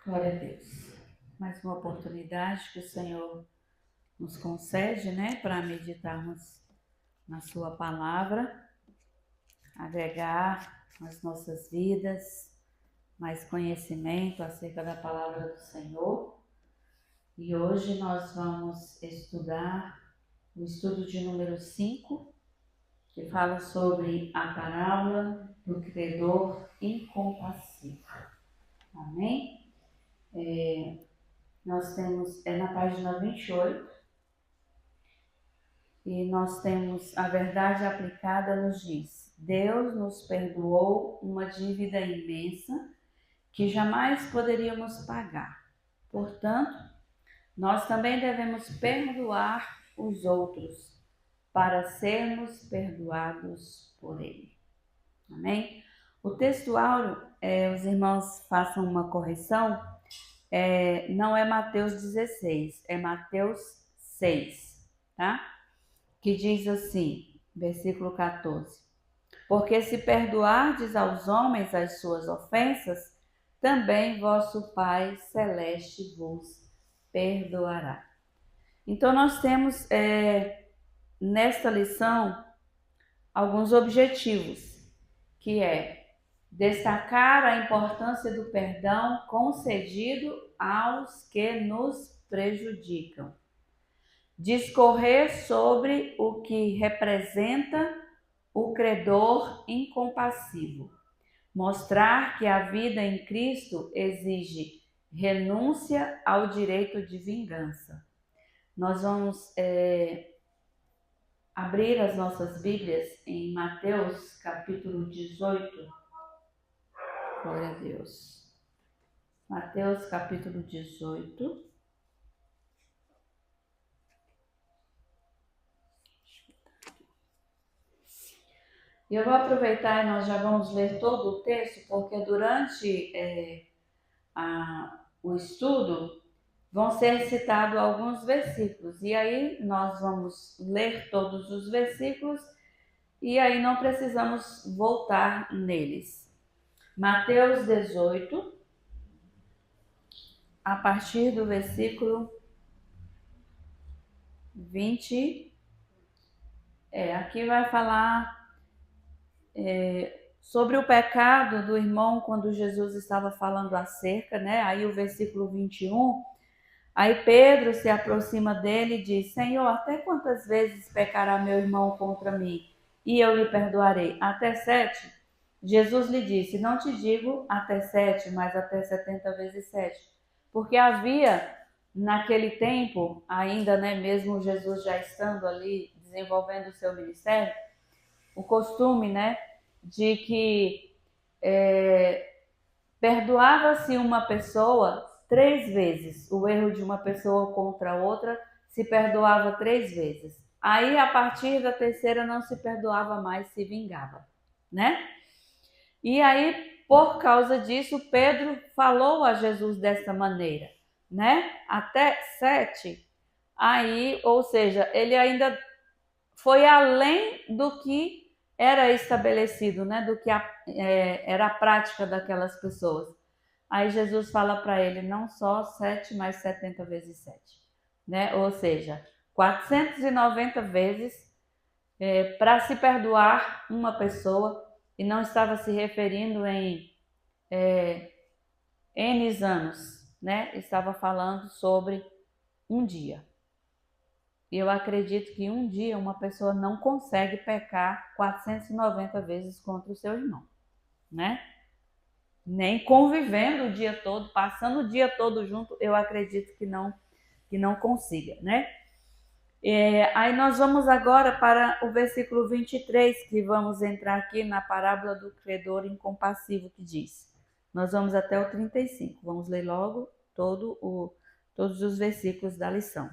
Glória a Deus. Mais uma oportunidade que o Senhor nos concede, para meditarmos na Sua palavra, agregar às nossas vidas mais conhecimento acerca da palavra do Senhor. E hoje nós vamos estudar o estudo de número 5, que fala sobre a parábola do credor incompassivo. Amém? Nós temos, na página 28, e nós temos a verdade aplicada nos diz: Deus nos perdoou uma dívida imensa que jamais poderíamos pagar. Portanto, nós também devemos perdoar os outros para sermos perdoados por Ele. Amém? O texto áureo, os irmãos façam uma correção, não é Mateus 16, é Mateus 6, tá? Que diz assim, versículo 14: Porque se perdoardes aos homens as suas ofensas, também vosso Pai Celeste vos perdoará. Então nós temos nesta lição alguns objetivos, que é destacar a importância do perdão concedido aos que nos prejudicam, discorrer sobre o que representa o credor incompassivo, mostrar que a vida em Cristo exige renúncia ao direito de vingança. Nós vamos abrir as nossas Bíblias em Mateus capítulo 18. Glória a Deus. Mateus capítulo 18. E eu vou aproveitar e nós já vamos ler todo o texto, porque durante o estudo vão ser citados alguns versículos. E aí nós vamos ler todos os versículos e aí não precisamos voltar neles. Mateus 18, a partir do versículo 20. Aqui vai falar sobre o pecado do irmão quando Jesus estava falando acerca, Aí o versículo 21, aí Pedro se aproxima dele e diz: Senhor, até quantas vezes pecará meu irmão contra mim e eu lhe perdoarei? Até 7? Jesus lhe disse: Não te digo até 7, mas até 70 vezes 7. Porque havia naquele tempo, ainda, mesmo Jesus já estando ali desenvolvendo o seu ministério, o costume, de que perdoava-se uma pessoa 3 vezes. O erro de uma pessoa contra outra se perdoava 3 vezes. Aí, a partir da terceira, não se perdoava mais, se vingava, E aí, por causa disso, Pedro falou a Jesus desta maneira, Até 7, aí, ou seja, ele ainda foi além do que era estabelecido, do que era a prática daquelas pessoas. Aí Jesus fala para ele, não só 7, mas 70 vezes 7, Ou seja, 490 vezes para se perdoar uma pessoa, e não estava se referindo em N anos, Estava falando sobre um dia. E eu acredito que um dia uma pessoa não consegue pecar 490 vezes contra o seu irmão, Nem convivendo o dia todo, passando o dia todo junto, eu acredito que não consiga, Aí nós vamos agora para o versículo 23, que vamos entrar aqui na parábola do credor incompassivo, que diz. Nós vamos até o 35, vamos ler logo todos os versículos da lição.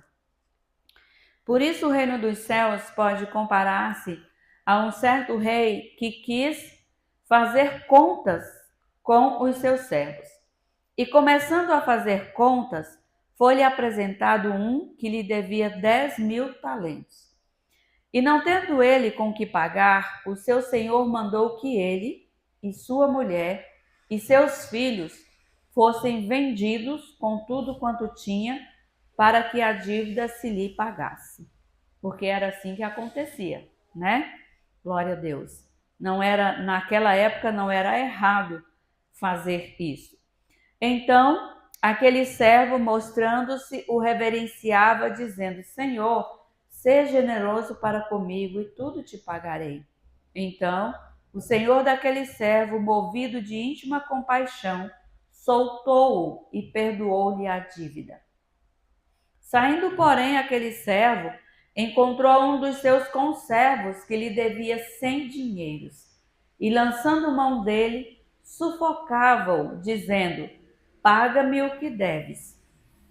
Por isso o reino dos céus pode comparar-se a um certo rei que quis fazer contas com os seus servos. E começando a fazer contas, foi-lhe apresentado um que lhe devia 10.000 talentos. E não tendo ele com que pagar, o seu senhor mandou que ele e sua mulher e seus filhos fossem vendidos com tudo quanto tinha, para que a dívida se lhe pagasse. Porque era assim que acontecia, né? Glória a Deus. Não era, naquela época não era errado fazer isso. Então, aquele servo, mostrando-se, o reverenciava, dizendo: Senhor, seja generoso para comigo e tudo te pagarei. Então, o senhor daquele servo, movido de íntima compaixão, soltou-o e perdoou-lhe a dívida. Saindo, porém, aquele servo, encontrou um dos seus conservos que lhe devia 100 dinheiros, e lançando mão dele, sufocava-o, dizendo: paga-me o que deves.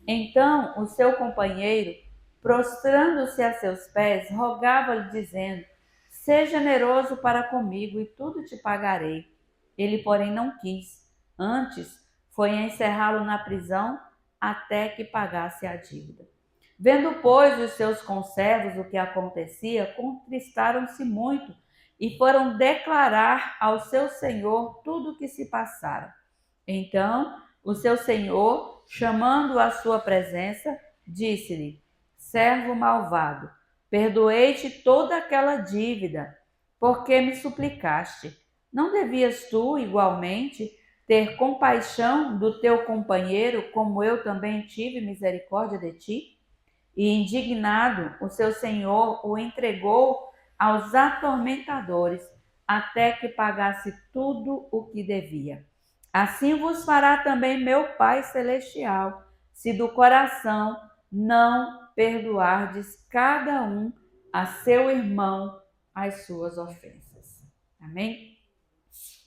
Então o seu companheiro, prostrando-se a seus pés, rogava-lhe, dizendo: seja generoso para comigo e tudo te pagarei. Ele, porém, não quis. Antes, foi encerrá-lo na prisão até que pagasse a dívida. Vendo, pois, os seus conservos o que acontecia, contristaram-se muito e foram declarar ao seu senhor tudo o que se passara. Então, o seu senhor, chamando-o à sua presença, disse-lhe: servo malvado, perdoei-te toda aquela dívida, porque me suplicaste. Não devias tu, igualmente, ter compaixão do teu companheiro, como eu também tive misericórdia de ti? E indignado, o seu senhor o entregou aos atormentadores, até que pagasse tudo o que devia. Assim vos fará também meu Pai Celestial, se do coração não perdoardes cada um a seu irmão as suas ofensas. Amém?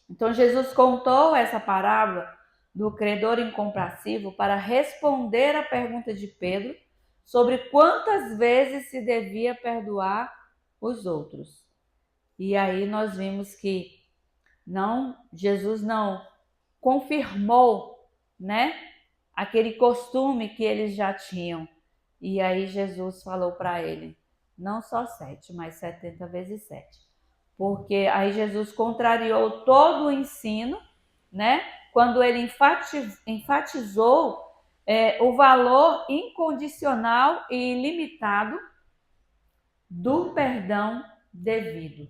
Então Jesus contou essa parábola do credor incompassivo para responder à pergunta de Pedro sobre quantas vezes se devia perdoar os outros. E aí nós vimos que Jesus não confirmou, né, aquele costume que eles já tinham. E aí Jesus falou para ele, não só 7, mas 70 vezes 7. Porque aí Jesus contrariou todo o ensino, né, quando ele enfatizou o valor incondicional e ilimitado do perdão devido.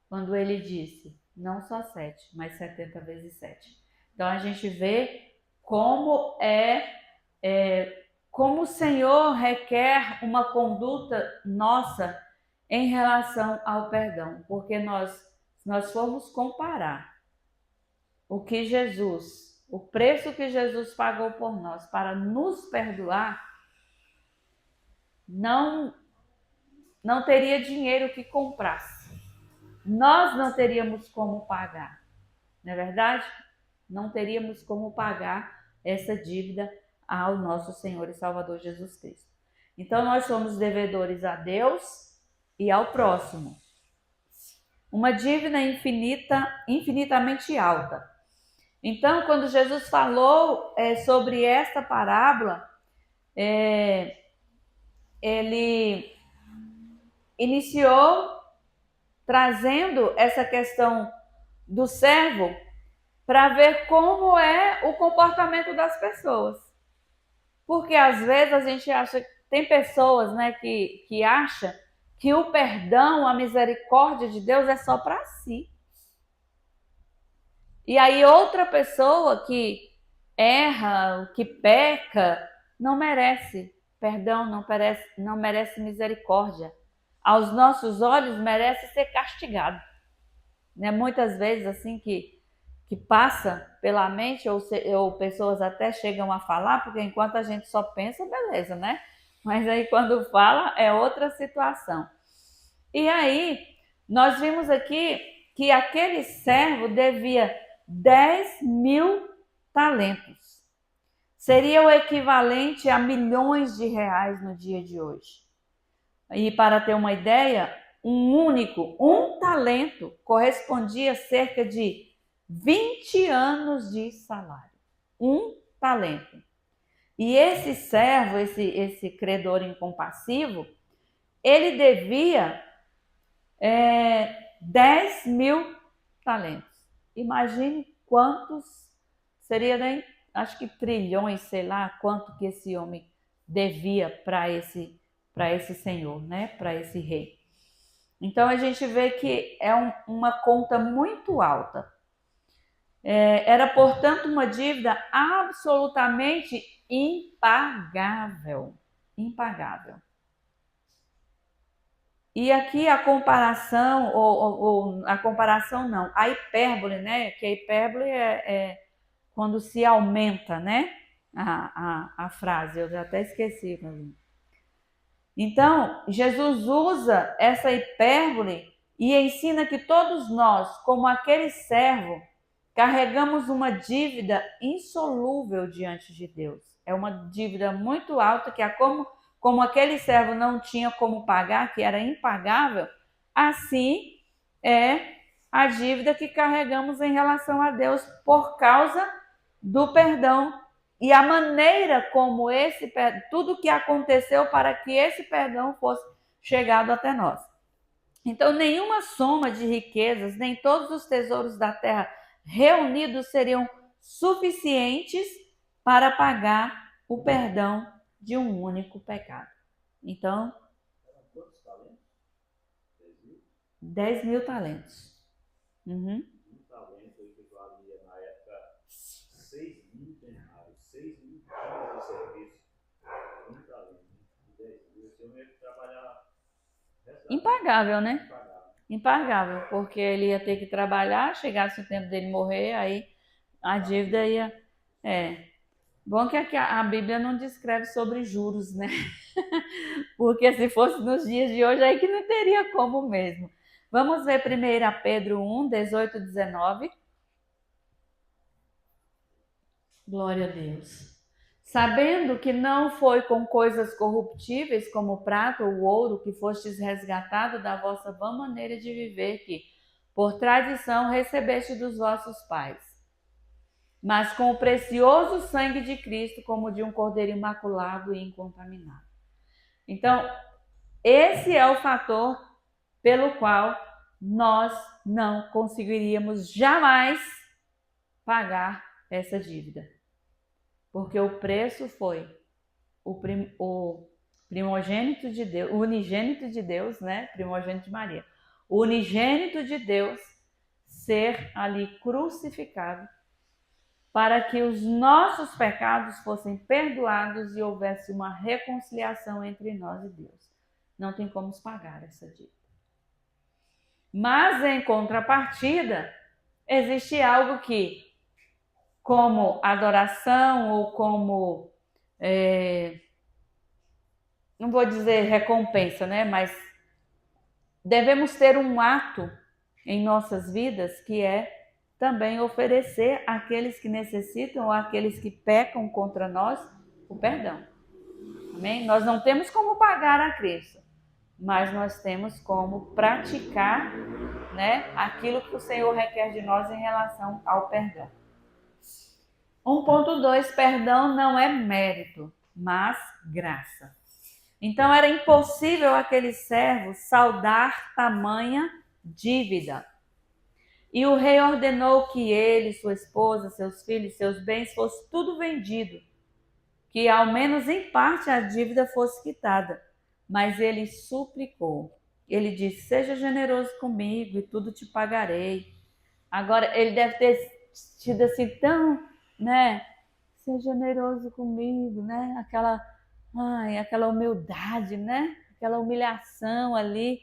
Quando ele disse, não só 7, mas 70 vezes 7. Então a gente vê como como o Senhor requer uma conduta nossa em relação ao perdão, porque se nós formos comparar o preço que Jesus pagou por nós para nos perdoar, não teria dinheiro que comprasse. Nós não teríamos como pagar, não é verdade? Não teríamos como pagar essa dívida ao nosso Senhor e Salvador Jesus Cristo. Então nós somos devedores a Deus e ao próximo. Uma dívida infinitamente alta. Então, quando Jesus falou sobre esta parábola, ele iniciou trazendo essa questão do servo para ver como é o comportamento das pessoas. Porque às vezes a gente acha, tem pessoas, né, que acham que o perdão, a misericórdia de Deus é só para si. E aí outra pessoa que erra, que peca, não merece perdão, não merece misericórdia. Aos nossos olhos merece ser castigado. Né? Muitas vezes assim que passa pela mente, ou pessoas até chegam a falar, porque enquanto a gente só pensa, beleza, né? Mas aí quando fala é outra situação. E aí nós vimos aqui que aquele servo devia 10.000 talentos. Seria o equivalente a milhões de reais no dia de hoje. E para ter uma ideia, um talento correspondia a cerca de 20 anos de salário. Um talento. E esse servo, esse credor incompassivo, ele devia 10.000 talentos. Imagine quantos seria, né? acho que trilhões, sei lá, quanto que esse homem devia para esse senhor, né? Para esse rei. Então a gente vê que é uma conta muito alta. Era, portanto, uma dívida absolutamente impagável. Impagável. E aqui a comparação, ou a comparação não, a hipérbole, né? Que a hipérbole é quando se aumenta, né? A frase, eu já até esqueci. Então, Jesus usa essa hipérbole e ensina que todos nós, como aquele servo, carregamos uma dívida insolúvel diante de Deus. É uma dívida muito alta que como aquele servo não tinha como pagar, que era impagável, assim é a dívida que carregamos em relação a Deus por causa do perdão e a maneira como tudo que aconteceu para que esse perdão fosse chegado até nós. Então, nenhuma soma de riquezas, nem todos os tesouros da terra reunidos seriam suficientes para pagar o perdão de um único pecado. Então, 10.000 talentos. Uhum. Um talento equivalia na época 6.000 denários, 6.000 dias de serviço. Um talento de 10.000. Esse homem ia trabalhar. Impagável, né? Impagável, porque ele ia ter que trabalhar, chegasse o tempo dele morrer, aí a dívida ia. Bom que aqui a Bíblia não descreve sobre juros, né? Porque se fosse nos dias de hoje, aí que não teria como mesmo. Vamos ver 1 Pedro 1, 18 e 19. Glória a Deus. Sabendo que não foi com coisas corruptíveis como o prata ou o ouro que fostes resgatado da vossa vã maneira de viver que, por tradição, recebeste dos vossos pais, mas com o precioso sangue de Cristo, como de um cordeiro imaculado e incontaminado. Então, esse é o fator pelo qual nós não conseguiríamos jamais pagar essa dívida. Porque o preço foi o primogênito de Deus, o unigênito de Deus, né? Primogênito de Maria. O unigênito de Deus ser ali crucificado para que os nossos pecados fossem perdoados e houvesse uma reconciliação entre nós e Deus. Não tem como pagar essa dívida. Mas, em contrapartida, existe algo que, como adoração ou como, não vou dizer recompensa, né? Mas devemos ter um ato em nossas vidas que é também oferecer àqueles que necessitam ou àqueles que pecam contra nós o perdão. Amém? Nós não temos como pagar a Cristo, mas nós temos como praticar, né, aquilo que o Senhor requer de nós em relação ao perdão. 1.2, perdão não é mérito, mas graça. Então era impossível aquele servo saldar tamanha dívida. E o rei ordenou que ele, sua esposa, seus filhos, seus bens fosse tudo vendido, que ao menos em parte a dívida fosse quitada. Mas ele suplicou. Ele disse: seja generoso comigo e tudo te pagarei. Agora ele deve ter sido assim tão, né? Seja generoso comigo, né? Aquela humildade, né? Aquela humilhação ali.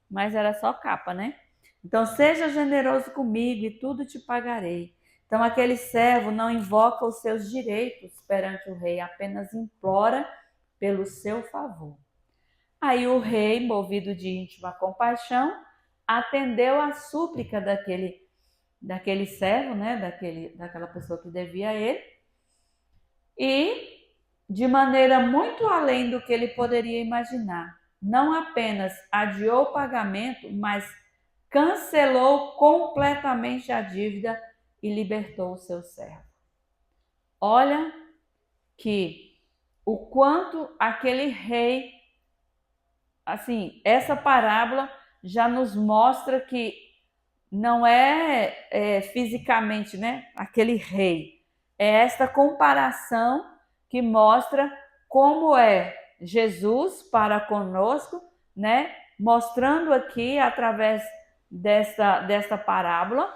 Mas era só capa, né? Então, seja generoso comigo e tudo te pagarei. Então, aquele servo não invoca os seus direitos perante o rei, apenas implora pelo seu favor. Aí o rei, movido de íntima compaixão, atendeu à súplica daquele servo, né? Daquela pessoa que devia a ele, e de maneira muito além do que ele poderia imaginar, não apenas adiou o pagamento, mas cancelou completamente a dívida e libertou o seu servo. Olha que o quanto aquele rei, assim, essa parábola já nos mostra que não é fisicamente, né, aquele rei, é esta comparação que mostra como é Jesus para conosco, né? Mostrando aqui, através desta parábola,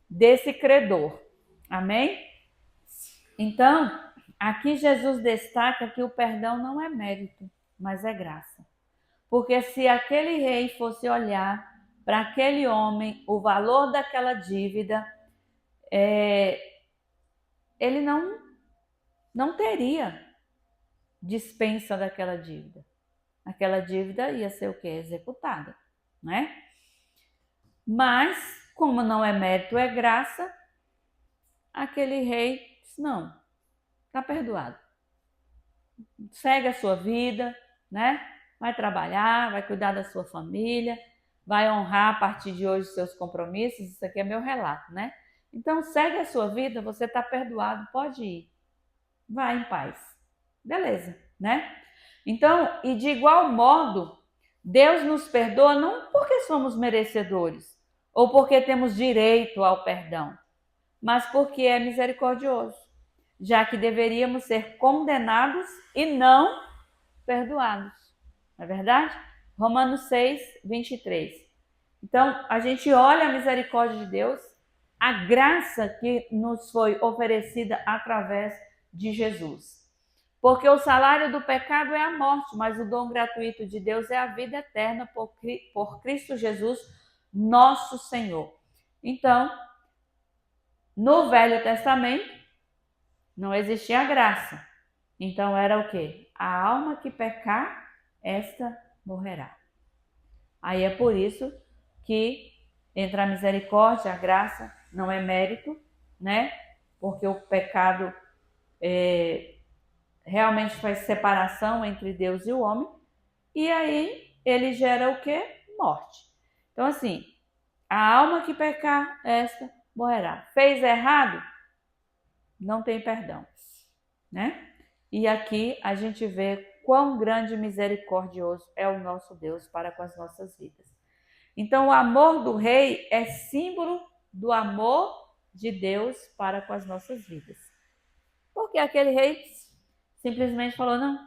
desse credor. Amém? Então, aqui Jesus destaca que o perdão não é mérito, mas é graça. Porque se aquele rei fosse olhar para aquele homem o valor daquela dívida, ele não teria dispensa daquela dívida. Aquela dívida ia ser o quê? Executada, né? Mas, como não é mérito, é graça, aquele rei disse, não, está perdoado. Segue a sua vida, né? Vai trabalhar, vai cuidar da sua família, vai honrar a partir de hoje os seus compromissos. Isso aqui é meu relato, né? Então, segue a sua vida, você está perdoado, pode ir. Vai em paz. Beleza, né? Então, e de igual modo, Deus nos perdoa não porque somos merecedores ou porque temos direito ao perdão, mas porque é misericordioso, já que deveríamos ser condenados e não perdoados. Não é verdade? Romanos 6, 23. Então, a gente olha a misericórdia de Deus, a graça que nos foi oferecida através de Jesus. Porque o salário do pecado é a morte, mas o dom gratuito de Deus é a vida eterna por Cristo Jesus, nosso Senhor. Então, no Velho Testamento, não existia graça. Então, era o quê? A alma que pecar, esta morrerá. Aí é por isso que entre a misericórdia e a graça não é mérito, né? Porque o pecado realmente faz separação entre Deus e o homem, e aí ele gera o quê? Morte. Então, assim, a alma que pecar, esta morrerá. Fez errado? Não tem perdão, né? E aqui a gente vê quão grande e misericordioso é o nosso Deus para com as nossas vidas. Então, o amor do rei é símbolo do amor de Deus para com as nossas vidas. Porque aquele rei simplesmente falou, não,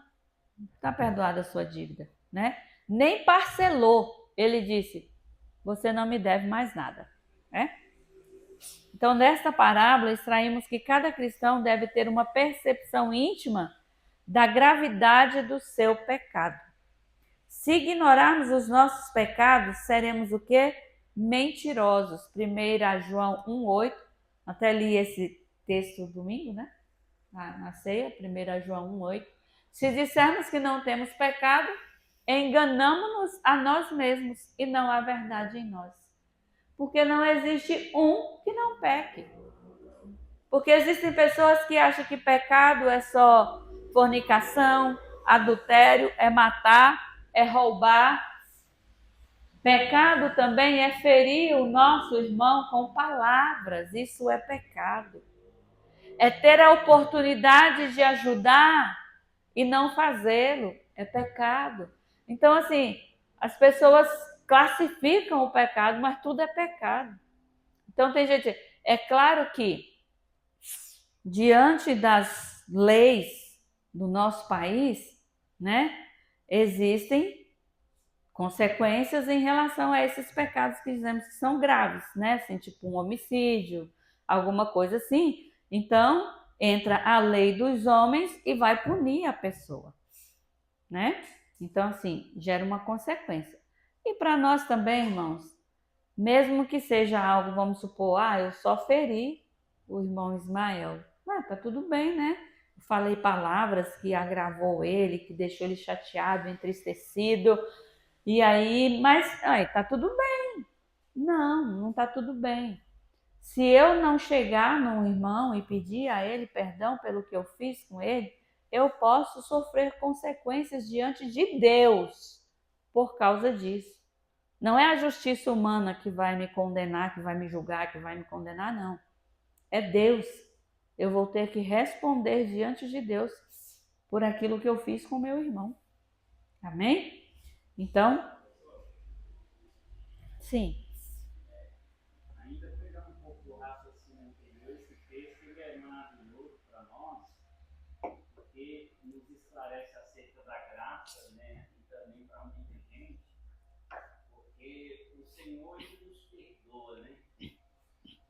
está perdoada a sua dívida, né? Nem parcelou. Ele disse, você não me deve mais nada, né? Então, nesta parábola, extraímos que cada cristão deve ter uma percepção íntima da gravidade do seu pecado. Se ignorarmos os nossos pecados, seremos o quê? Mentirosos. 1 João 1,8. Até li esse texto domingo, né? Na ceia, 1 João 1,8. Se dissermos que não temos pecado, enganamos-nos a nós mesmos e não há verdade em nós. Porque não existe um que não peque. Porque existem pessoas que acham que pecado é só fornicação, adultério, é matar, é roubar. Pecado também é ferir o nosso irmão com palavras. Isso é pecado. É ter a oportunidade de ajudar e não fazê-lo. É pecado. Então, assim, as pessoas classificam o pecado, mas tudo é pecado. Então, tem gente... É claro que, diante das leis do nosso país, né, existem consequências em relação a esses pecados que dizemos que são graves, né, assim, tipo um homicídio, alguma coisa assim. Então, entra a lei dos homens e vai punir a pessoa, né? Então, assim, gera uma consequência. E para nós também, irmãos, mesmo que seja algo, vamos supor, eu só feri o irmão Ismael. Tá tudo bem, né? Eu falei palavras que agravou ele, que deixou ele chateado, entristecido. E aí, mas tá tudo bem. Não tá tudo bem. Se eu não chegar num irmão e pedir a ele perdão pelo que eu fiz com ele, eu posso sofrer consequências diante de Deus por causa disso. Não é a justiça humana que vai me condenar, que vai me julgar, que vai me condenar, não. É Deus. Eu vou ter que responder diante de Deus por aquilo que eu fiz com meu irmão. Amém? Então, sim. Ainda pegar um pouco do raciocínio anterior, esse texto ele é maravilhoso, graça, né, e também para muita gente, porque o Senhor ele nos perdoa, né?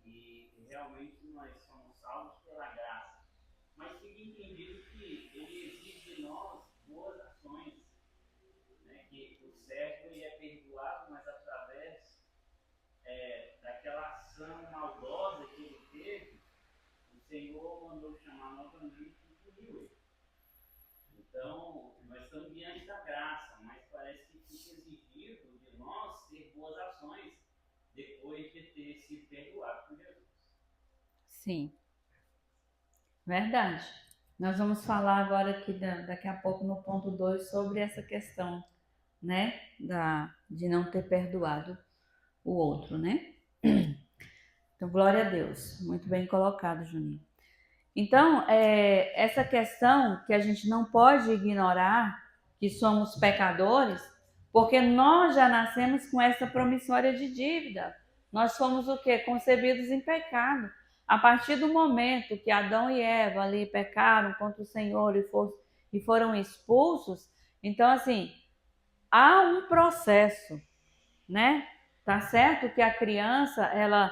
E realmente nós somos salvos pela graça. Mas fica entendido que ele exige de nós boas ações, né? Que o servo ele é perdoado, mas através daquela ação maldosa que ele teve, o Senhor mandou chamar novamente e puniu ele. Então, nós estamos diante da graça, mas parece que fica exigido de nós ter boas ações depois de ter sido perdoado por Jesus. Sim, verdade. Nós vamos falar agora aqui, daqui a pouco, no ponto 2, sobre essa questão, né, de não ter perdoado o outro, né? Então, glória a Deus. Muito bem colocado, Juninho. Então, essa questão que a gente não pode ignorar, que somos pecadores, porque nós já nascemos com essa promissória de dívida. Nós fomos o quê? Concebidos em pecado. A partir do momento que Adão e Eva ali pecaram contra o Senhor e foram expulsos, então, assim, há um processo, né? Tá certo que a criança, ela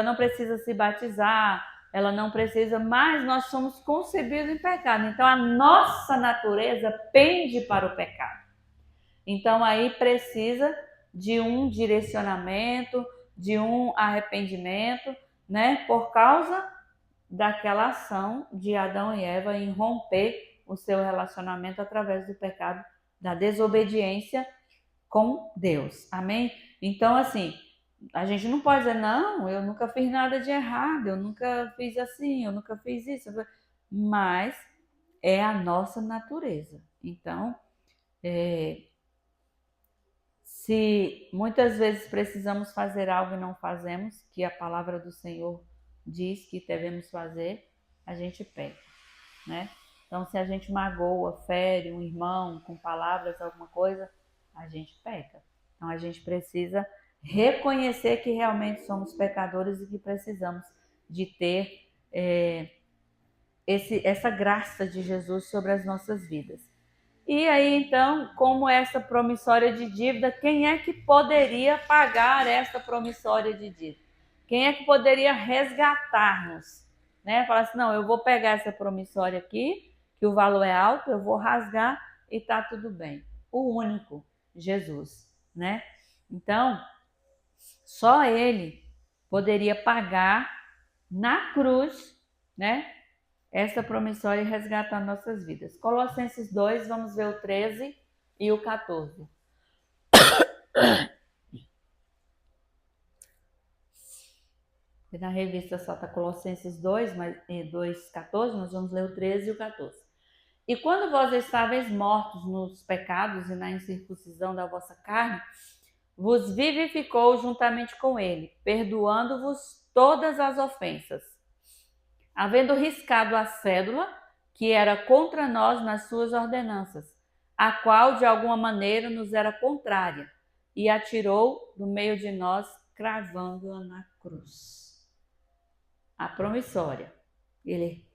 não precisa se batizar, ela não precisa, mas nós somos concebidos em pecado. Então, a nossa natureza pende para o pecado. Então, aí precisa de um direcionamento, de um arrependimento, né? Por causa daquela ação de Adão e Eva em romper o seu relacionamento através do pecado, da desobediência com Deus. Amém? Então, assim, a gente não pode dizer, não, eu nunca fiz nada de errado, eu nunca fiz assim, eu nunca fiz isso. Mas é a nossa natureza. Então, se muitas vezes precisamos fazer algo e não fazemos, que a palavra do Senhor diz que devemos fazer, a gente peca, né? Então, se a gente magoa, fere um irmão com palavras, alguma coisa, a gente peca. Então, a gente precisa reconhecer que realmente somos pecadores e que precisamos de ter essa graça de Jesus sobre as nossas vidas. E aí, então, como essa promissória de dívida, quem é que poderia pagar essa promissória de dívida? Quem é que poderia resgatar-nos? Né? Falar assim, não, eu vou pegar essa promissória aqui, que o valor é alto, eu vou rasgar e tá tudo bem. O único, Jesus, né? Então, só ele poderia pagar na cruz, né? Essa promissória e resgatar nossas vidas. Colossenses 2, vamos ver o 13 e o 14. Na revista só está Colossenses 2, 14, nós vamos ler o 13 e o 14. E quando vós estáveis mortos nos pecados e na incircuncisão da vossa carne, vos vivificou juntamente com ele, perdoando-vos todas as ofensas, havendo riscado a cédula que era contra nós nas suas ordenanças, a qual de alguma maneira nos era contrária, e atirou do meio de nós, cravando-a na cruz. A promissória, ele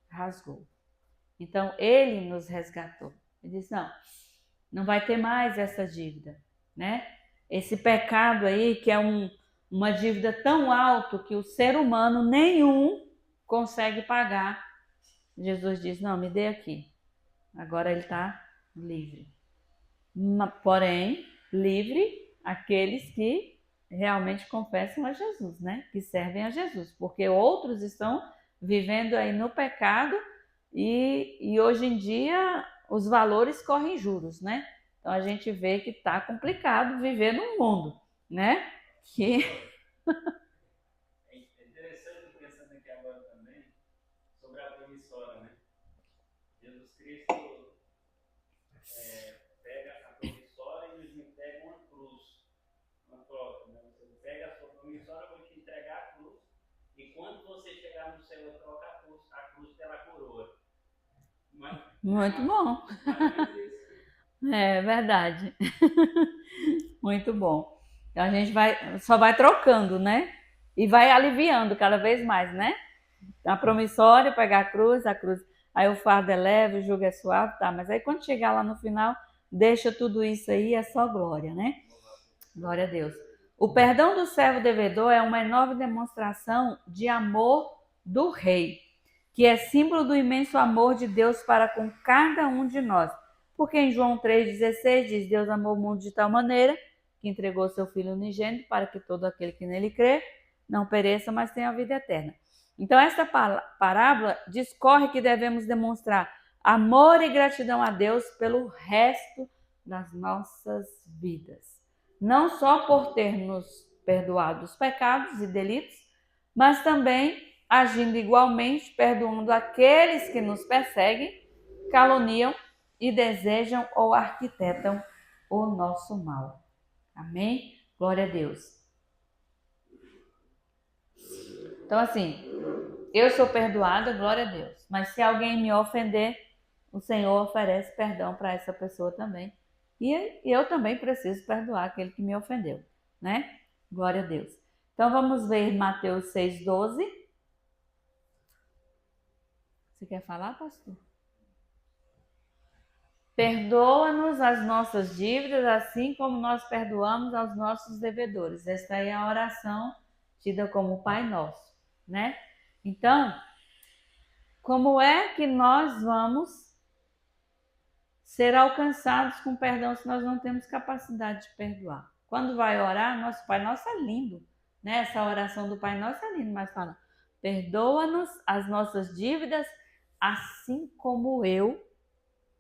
rasgou. Então, ele nos resgatou. Ele disse, não vai ter mais essa dívida, né? Esse pecado aí, que é uma dívida tão alta que o ser humano nenhum consegue pagar. Jesus diz, não, me dê aqui. Agora ele está livre. Porém, livre aqueles que realmente confessam a Jesus, né? Que servem a Jesus. Porque outros estão vivendo aí no pecado e hoje em dia os valores correm juros, né? Então a gente vê que está complicado viver num mundo, né? Que... É interessante pensando aqui agora também sobre a promissória, né? Jesus Cristo pega a promissória e nos entrega uma cruz, uma troca, né? Você pega a sua promissória, eu vou te entregar a cruz, e quando você chegar no céu, eu troco a cruz pela coroa. Muito bom. É verdade. Muito bom. Então a gente só vai trocando, né? E vai aliviando cada vez mais, né? A promissória, pegar a cruz. aí o fardo é leve, o jugo é suave, tá, mas aí quando chegar lá no final, deixa tudo isso aí, é só glória, né? Glória a Deus. O perdão do servo devedor é uma enorme demonstração de amor do rei, que é símbolo do imenso amor de Deus para com cada um de nós. Porque em João 3,16 diz: Deus amou o mundo de tal maneira que entregou seu Filho unigênito para que todo aquele que nele crê não pereça, mas tenha a vida eterna. Então, esta parábola discorre que devemos demonstrar amor e gratidão a Deus pelo resto das nossas vidas. Não só por ter nos perdoado os pecados e delitos, mas também agindo igualmente, perdoando aqueles que nos perseguem, caluniam e desejam ou arquitetam o nosso mal. Amém? Glória a Deus. Então, assim, eu sou perdoada, glória a Deus. Mas se alguém me ofender, o Senhor oferece perdão para essa pessoa também. E eu também preciso perdoar aquele que me ofendeu, né? Glória a Deus. Então, vamos ver Mateus 6,12. Você quer falar, pastor? Perdoa-nos as nossas dívidas, assim como nós perdoamos aos nossos devedores. Esta é a oração tida como Pai Nosso, né? Então, como é que nós vamos ser alcançados com perdão se nós não temos capacidade de perdoar? Quando vai orar, nosso Pai Nosso é lindo, né? Essa oração do Pai Nosso é linda, mas fala: perdoa-nos as nossas dívidas, assim como eu,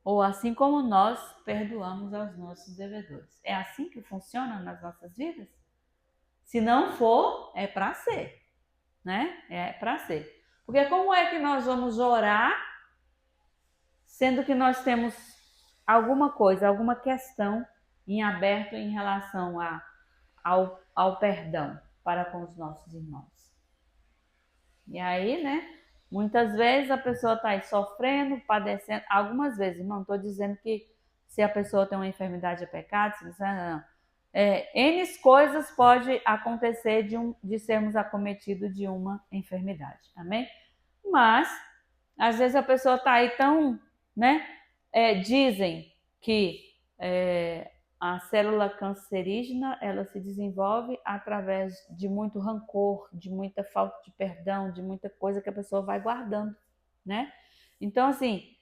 ou assim como nós perdoamos aos nossos devedores. É assim que funciona nas nossas vidas? Se não for, é para ser, né? É para ser. Porque como é que nós vamos orar, sendo que nós temos alguma coisa, alguma questão em aberto em relação ao perdão para com os nossos irmãos? E aí, né? Muitas vezes a pessoa está aí sofrendo, padecendo. Algumas vezes, não estou dizendo que se a pessoa tem uma enfermidade é pecado, não. N coisas pode acontecer de sermos acometidos de uma enfermidade, amém? Mas, às vezes a pessoa está aí tão, né? Dizem que a célula cancerígena, ela se desenvolve através de muito rancor, de muita falta de perdão, de muita coisa que a pessoa vai guardando, né? Então, assim,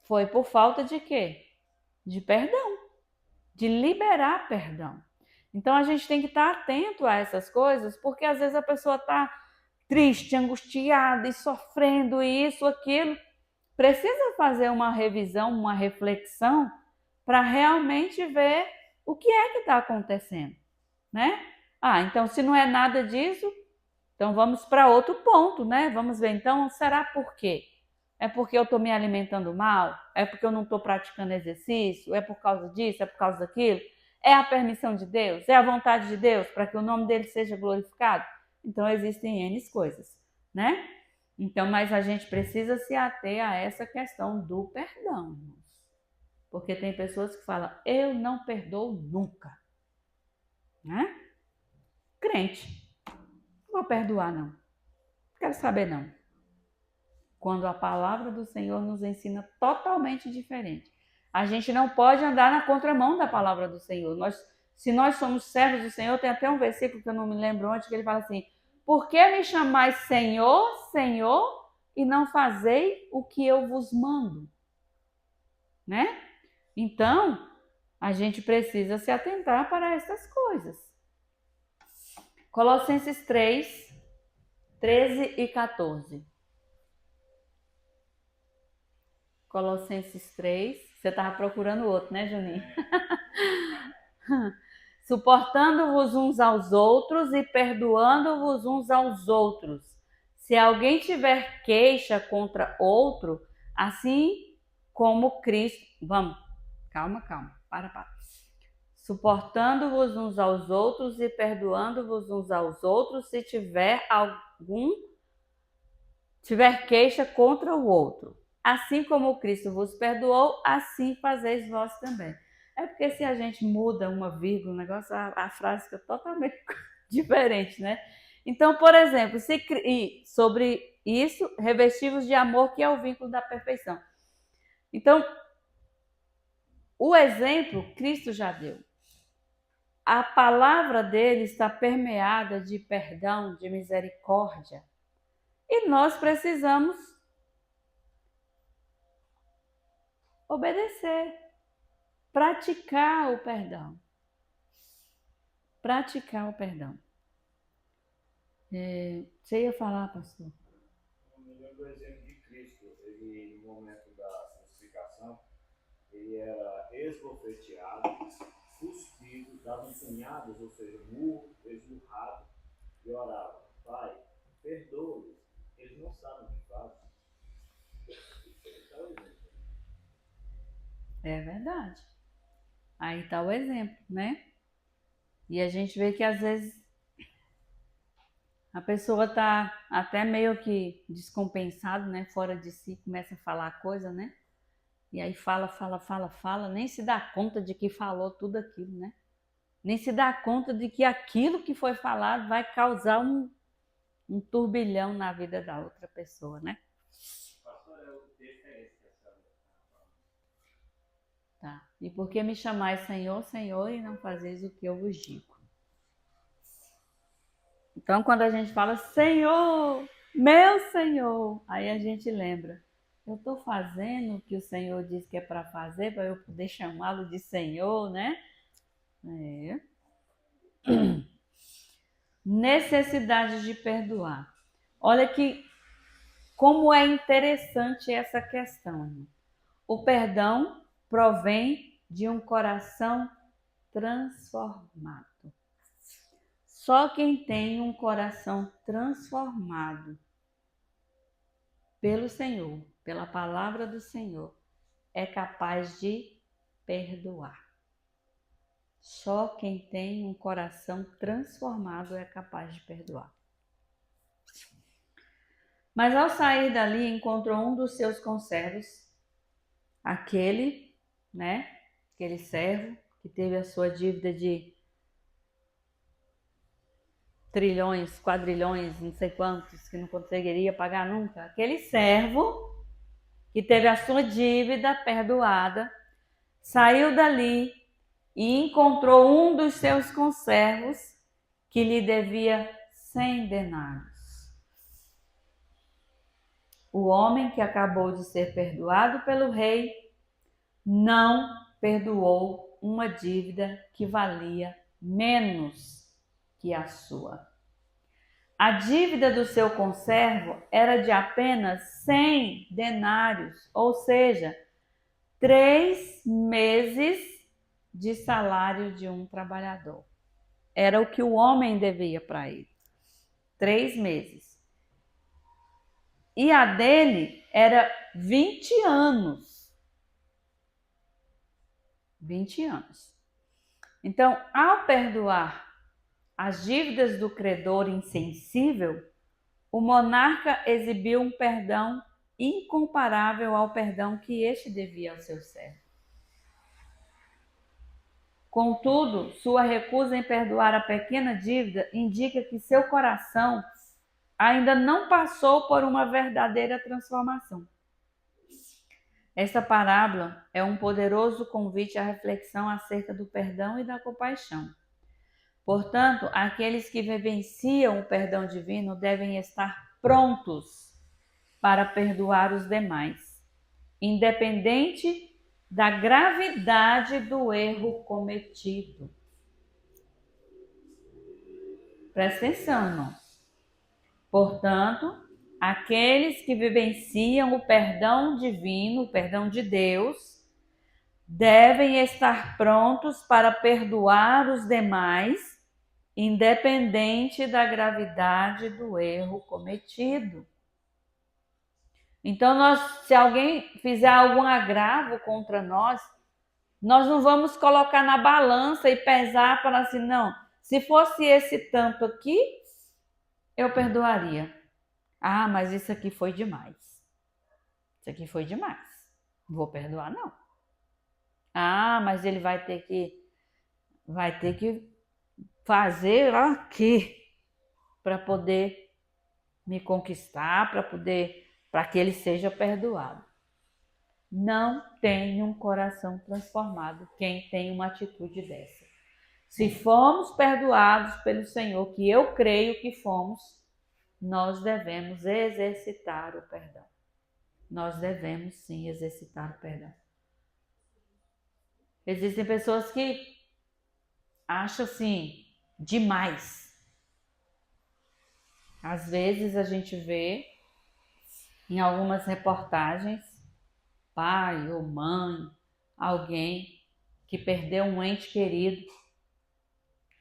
foi por falta de quê? De perdão, de liberar perdão. Então, a gente tem que estar atento a essas coisas, porque às vezes a pessoa está triste, angustiada e sofrendo isso, aquilo. Precisa fazer uma revisão, uma reflexão, para realmente ver o que é que está acontecendo, né? Então se não é nada disso, então vamos para outro ponto, né? Vamos ver, então, será por quê? É porque eu estou me alimentando mal? É porque eu não estou praticando exercício? É por causa disso? É por causa daquilo? É a permissão de Deus? É a vontade de Deus para que o nome dele seja glorificado? Então existem N coisas, né? Então, mas a gente precisa se ater a essa questão do perdão. Porque tem pessoas que falam: eu não perdoo nunca, né? Crente, não vou perdoar não, quero saber não. Quando a palavra do Senhor nos ensina totalmente diferente. A gente não pode andar na contramão da palavra do Senhor. Se nós somos servos do Senhor, tem até um versículo que eu não me lembro onde, que ele fala assim: por que me chamais Senhor, Senhor, e não fazei o que eu vos mando? Né? Então, a gente precisa se atentar para essas coisas. Colossenses 3, 13 e 14. Colossenses 3. Você estava procurando outro, né, Juninho? Suportando-vos uns aos outros e perdoando-vos uns aos outros. Se alguém tiver queixa contra outro, assim como Cristo... Vamos, calma, para. Suportando-vos uns aos outros e perdoando-vos uns aos outros, se tiver queixa contra o outro. Assim como Cristo vos perdoou, assim fazeis vós também. É porque se a gente muda uma vírgula, o negócio, a frase fica totalmente diferente, né? Então, por exemplo, sobre Isso, revestivos de amor, que é o vínculo da perfeição. Então, o exemplo Cristo já deu. A palavra dele está permeada de perdão, de misericórdia. E nós precisamos obedecer, praticar o perdão. Praticar o perdão. Você ia falar, pastor? Eu me lembro do exemplo de Cristo. Ele, no momento da crucificação, ele era esbofeteado, cuspido, dava punhadas, ou seja, murro, esmurrado, e orava: Pai, perdoa-os, eles não sabem o que fazem. É verdade. Aí está o exemplo, né? E a gente vê que às vezes a pessoa está até meio que descompensado, né? Fora de si, começa a falar coisa, né? E aí fala, nem se dá conta de que falou tudo aquilo, né? Nem se dá conta de que aquilo que foi falado vai causar um turbilhão na vida da outra pessoa, né? Pastor, o texto é esse que a senhora está falando. Tá. E por que me chamais Senhor, Senhor, e não fazeis o que eu vos digo? Então, quando a gente fala Senhor, meu Senhor, aí a gente lembra, eu estou fazendo o que o Senhor disse que é para fazer, para eu poder chamá-lo de Senhor, né? Necessidade de perdoar. Olha que como é interessante essa questão. O perdão provém de um coração transformado. Só quem tem um coração transformado pelo Senhor, pela palavra do Senhor, é capaz de perdoar. Só quem tem um coração transformado é capaz de perdoar. Mas ao sair dali, encontrou um dos seus conservos, aquele servo que teve a sua dívida de trilhões, quadrilhões, não sei quantos, que não conseguiria pagar nunca. Aquele servo que teve a sua dívida perdoada, saiu dali e encontrou um dos seus conservos que lhe devia 100 denários. O homem que acabou de ser perdoado pelo rei não perdoou uma dívida que valia menos que a sua. A dívida do seu conservo era de apenas 100 denários, ou seja, 3 meses de salário de um trabalhador. Era o que o homem devia para ele. 3 meses. E a dele era 20 anos. 20 anos. Então, ao perdoar as dívidas do credor insensível, o monarca exibiu um perdão incomparável ao perdão que este devia ao seu servo. Contudo, sua recusa em perdoar a pequena dívida indica que seu coração ainda não passou por uma verdadeira transformação. Esta parábola é um poderoso convite à reflexão acerca do perdão e da compaixão. Portanto, aqueles que vivenciam o perdão divino devem estar prontos para perdoar os demais, independente da gravidade do erro cometido. Presta atenção, irmãos. Portanto, aqueles que vivenciam o perdão divino, o perdão de Deus, devem estar prontos para perdoar os demais, independente da gravidade do erro cometido. Então, se alguém fizer algum agravo contra nós não vamos colocar na balança e pesar para assim, não, se fosse esse tanto aqui, eu perdoaria. Ah, mas isso aqui foi demais. Isso aqui foi demais. Não vou perdoar, não. Ah, mas ele vai ter que fazer aqui para poder me conquistar para que ele seja perdoado. Não tem um coração transformado quem tem uma atitude dessa. Se fomos perdoados pelo Senhor, que eu creio que fomos, nós devemos exercitar o perdão. Nós devemos sim exercitar o perdão. Existem pessoas que acham assim, demais. Às vezes a gente vê em algumas reportagens, pai ou mãe, alguém que perdeu um ente querido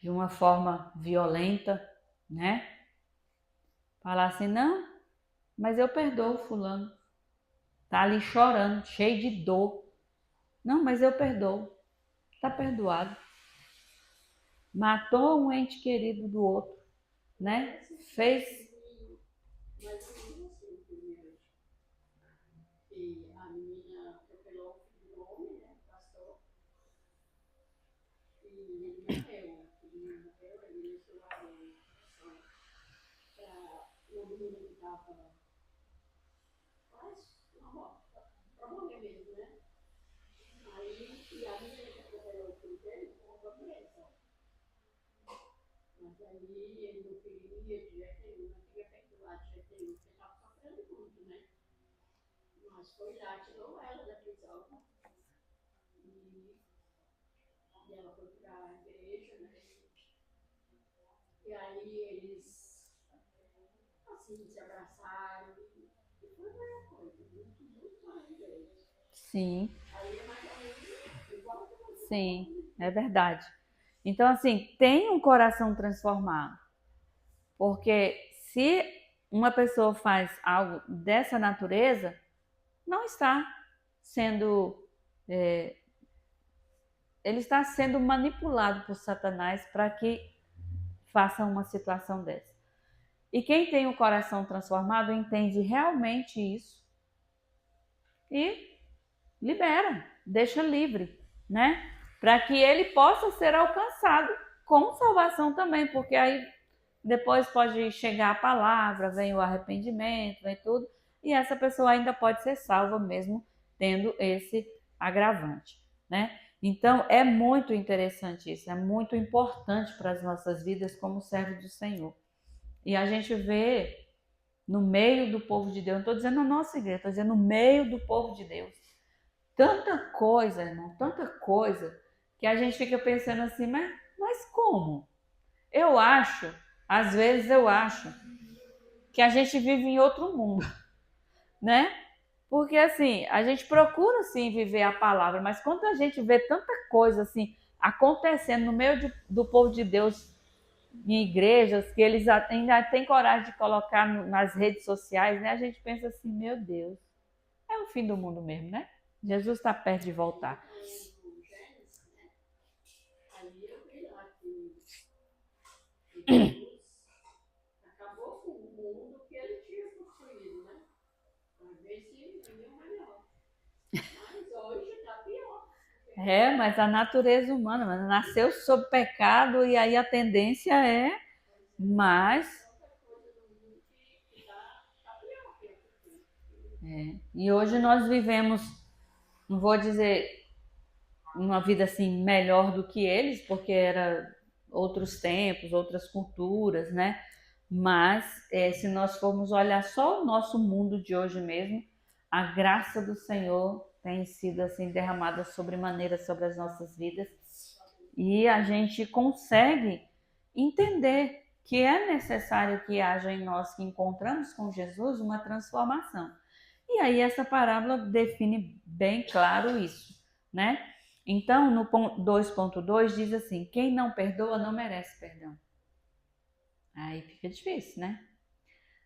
de uma forma violenta, né? Falar assim, não, mas eu perdoo fulano. Tá ali chorando, cheio de dor. Não, mas eu perdoo. Tá perdoado. Matou um ente querido do outro, né? Fez. Mas eu não sei primeiro. E a menina atropelou o filho do homem, né? Pastor. E ele morreu. Ele deixou a coração para o menino que estava quase para morrer mesmo, né? Aí, e a menina que atropelou o filho dele ficou presa. Mas aí ele não queria de jeito nenhum, não queria perdoar de jeito nenhum, porque estava sofrendo muito, né? Mas foi lá, tirou ela da prisão. E ela foi para a igreja, né? E aí eles, assim, se abraçaram. E foi uma coisa, muito maravilhoso. Sim. Aí é mais ou menos igual que você. Sim, é verdade. Então, assim, tem um coração transformado. Porque se uma pessoa faz algo dessa natureza, não está sendo... ele está sendo manipulado por Satanás para que faça uma situação dessa. E quem tem o coração transformado entende realmente isso e libera, deixa livre, né? Para que ele possa ser alcançado com salvação também, porque aí depois pode chegar a palavra, vem o arrependimento, vem tudo, e essa pessoa ainda pode ser salva mesmo tendo esse agravante, né? Então é muito interessante isso, é muito importante para as nossas vidas como servos do Senhor. E a gente vê no meio do povo de Deus, não estou dizendo na nossa igreja, estou dizendo no meio do povo de Deus, tanta coisa, irmão, tanta coisa, que a gente fica pensando assim, mas como? Às vezes eu acho que a gente vive em outro mundo, né? Porque assim, a gente procura sim viver a palavra, mas quando a gente vê tanta coisa assim acontecendo no meio do povo de Deus, em igrejas, que eles ainda têm coragem de colocar nas redes sociais, né? A gente pensa assim, meu Deus, é o fim do mundo mesmo, né? Jesus está perto de voltar. Aí eu vi lá que Jesus acabou com o mundo que ele tinha construído, né? Para ver se seria melhor. Mas hoje está pior. Mas a natureza humana nasceu sob pecado e aí a tendência é mais. E hoje nós vivemos, não vou dizer uma vida assim melhor do que eles, porque era outros tempos, outras culturas, né? Mas se nós formos olhar só o nosso mundo de hoje mesmo, a graça do Senhor tem sido assim derramada sobremaneira sobre as nossas vidas e a gente consegue entender que é necessário que haja em nós que encontramos com Jesus uma transformação. E aí essa parábola define bem claro isso, né? Então, no 2.2 diz assim, quem não perdoa não merece perdão. Aí fica difícil, né?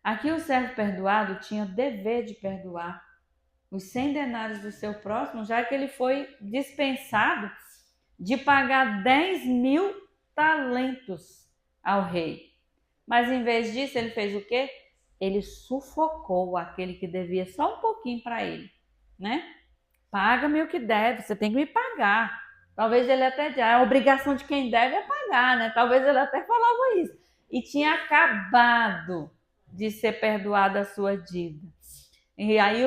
Aqui o servo perdoado tinha o dever de perdoar os 100 denários do seu próximo, já que ele foi dispensado de pagar 10.000 talentos ao rei. Mas em vez disso, ele fez o quê? Ele sufocou aquele que devia só um pouquinho para ele, né? Paga-me o que deve, você tem que me pagar. Talvez ele até já, a obrigação de quem deve é pagar, né? Talvez ele até falava isso. E tinha acabado de ser perdoada a sua dívida. E aí